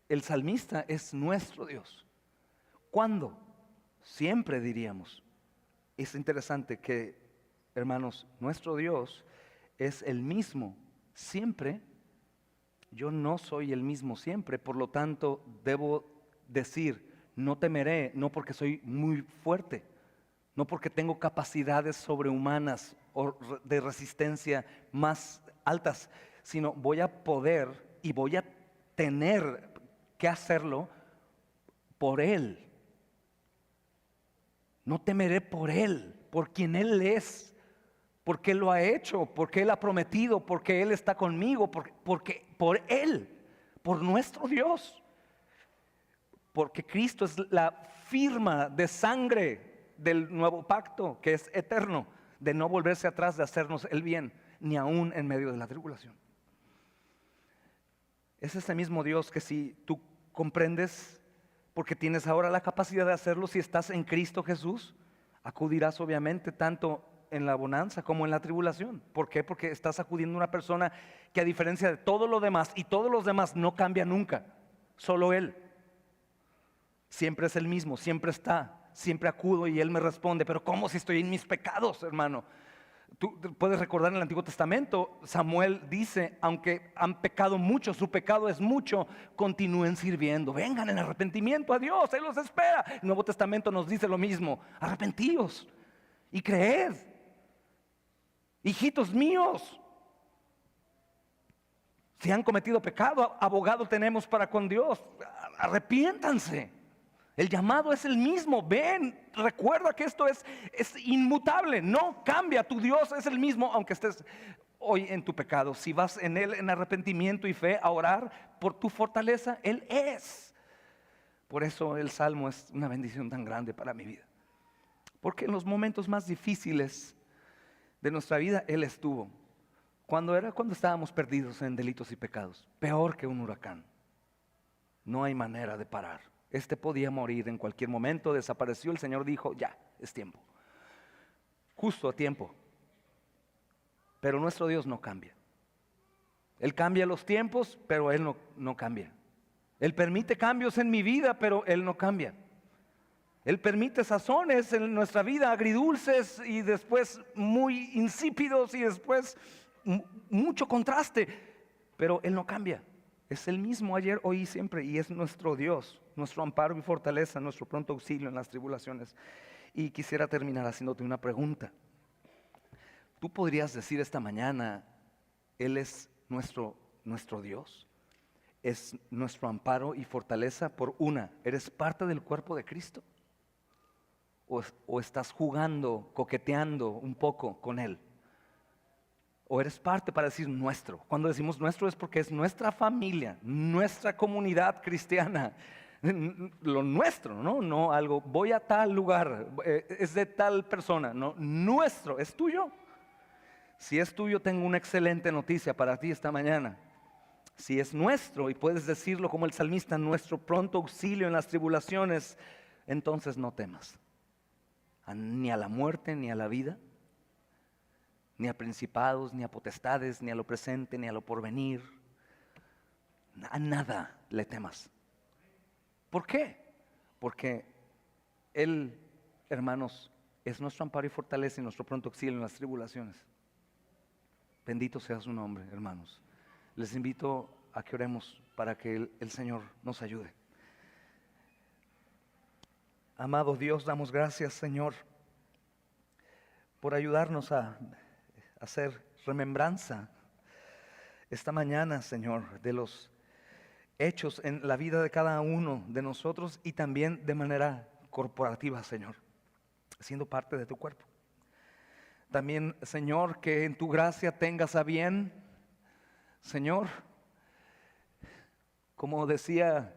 el salmista es nuestro Dios. ¿Cuándo? Siempre, diríamos. Es interesante que, hermanos, nuestro Dios es el mismo siempre. Yo no soy el mismo siempre, por lo tanto debo decir: no temeré, no porque soy muy fuerte, no porque tengo capacidades sobrehumanas o de resistencia más altas, sino voy a poder y voy a tener que hacerlo por Él. No temeré por Él, por quien Él es, porque Él lo ha hecho, porque Él ha prometido, porque Él está conmigo, porque por Él, por nuestro Dios. Porque Cristo es la firma de sangre del nuevo pacto, que es eterno, de no volverse atrás, de hacernos el bien, ni aún en medio de la tribulación. Es ese mismo Dios que, si tú comprendes, porque tienes ahora la capacidad de hacerlo, si estás en Cristo Jesús, acudirás obviamente tanto en la bonanza como en la tribulación. ¿Por qué? Porque estás acudiendo a una persona que, a diferencia de todo lo demás, y todos los demás, no cambia nunca, solo Él. Siempre es el mismo, siempre está, siempre acudo y Él me responde. Pero ¿cómo si estoy en mis pecados, hermano? Tú puedes recordar en el Antiguo Testamento, Samuel dice: aunque han pecado mucho, su pecado es mucho, continúen sirviendo, vengan en arrepentimiento a Dios, Él los espera. El Nuevo Testamento nos dice lo mismo: arrepentíos y creed, hijitos míos. Si han cometido pecado, abogado tenemos para con Dios, arrepiéntanse. El llamado es el mismo. Ven, recuerda que esto es inmutable, no cambia. Tu Dios es el mismo aunque estés hoy en tu pecado. Si vas en Él en arrepentimiento y fe a orar por tu fortaleza, Él es. Por eso el Salmo es una bendición tan grande para mi vida, porque en los momentos más difíciles de nuestra vida Él estuvo. Cuando estábamos perdidos en delitos y pecados, peor que un huracán. No hay manera de parar. Podía morir en cualquier momento, desapareció. El Señor dijo: ya, es tiempo. Justo a tiempo. Pero nuestro Dios no cambia. Él cambia los tiempos, pero Él no cambia. Él permite cambios en mi vida, pero Él no cambia. Él permite sazones en nuestra vida, agridulces y después muy insípidos y después mucho contraste, pero Él no cambia. Es el mismo ayer, hoy y siempre, y es nuestro Dios, nuestro amparo y fortaleza, nuestro pronto auxilio en las tribulaciones. Y quisiera terminar haciéndote una pregunta. Tú podrías decir esta mañana: Él es nuestro Dios, es nuestro amparo y fortaleza. Por una, ¿eres parte del cuerpo de Cristo? ¿O estás jugando, coqueteando un poco con Él? ¿O eres parte para decir nuestro? Cuando decimos nuestro es porque es nuestra familia, nuestra comunidad cristiana, lo nuestro, no algo, voy a tal lugar, es de tal persona, no, nuestro, es tuyo. Si es tuyo, tengo una excelente noticia para ti esta mañana. Si es nuestro y puedes decirlo como el salmista: nuestro pronto auxilio en las tribulaciones, entonces no temas, ni a la muerte, ni a la vida, ni a principados, ni a potestades, ni a lo presente, ni a lo porvenir. A nada le temas. ¿Por qué? Porque Él, hermanos, es nuestro amparo y fortaleza y nuestro pronto auxilio en las tribulaciones. Bendito sea su nombre, hermanos. Les invito a que oremos para que el Señor nos ayude. Amado Dios, damos gracias, Señor, por ayudarnos a hacer remembranza esta mañana, Señor, de los hechos en la vida de cada uno de nosotros y también de manera corporativa, Señor, siendo parte de tu cuerpo. También, Señor, que en tu gracia tengas a bien, Señor, como decía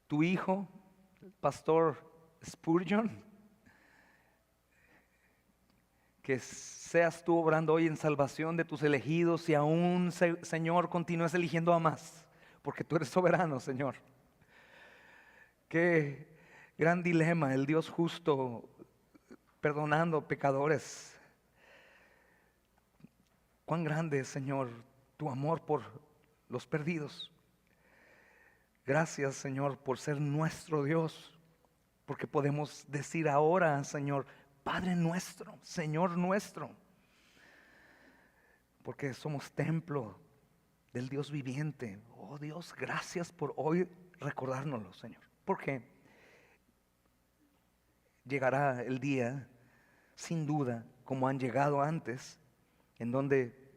tu hijo, el pastor Spurgeon, que seas tú obrando hoy en salvación de tus elegidos y aún, Señor, continúes eligiendo a más, porque tú eres soberano, Señor. Qué gran dilema, el Dios justo perdonando pecadores. Cuán grande, Señor, tu amor por los perdidos. Gracias, Señor, por ser nuestro Dios, porque podemos decir ahora, Señor, Padre nuestro, Señor nuestro, porque somos templo del Dios viviente. Oh Dios, gracias por hoy recordárnoslo, Señor, porque llegará el día, sin duda, como han llegado antes, en donde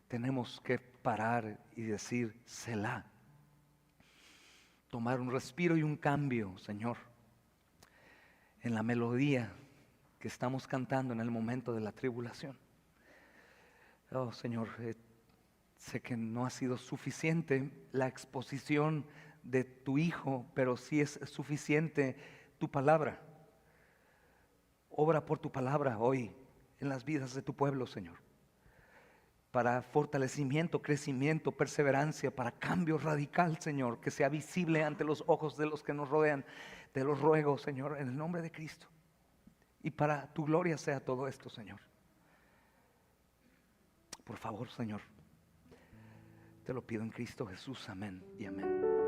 tenemos que parar y decir Selah, tomar un respiro y un cambio, Señor, en la melodía que estamos cantando en el momento de la tribulación. Oh Señor, sé que no ha sido suficiente la exposición de tu Hijo, pero sí es suficiente tu palabra. Obra por tu palabra hoy en las vidas de tu pueblo, Señor, para fortalecimiento, crecimiento, perseverancia, para cambio radical, Señor, que sea visible ante los ojos de los que nos rodean. Te lo ruego, Señor, en el nombre de Cristo. Y para tu gloria sea todo esto, Señor. Por favor, Señor, te lo pido en Cristo Jesús. Amén y amén.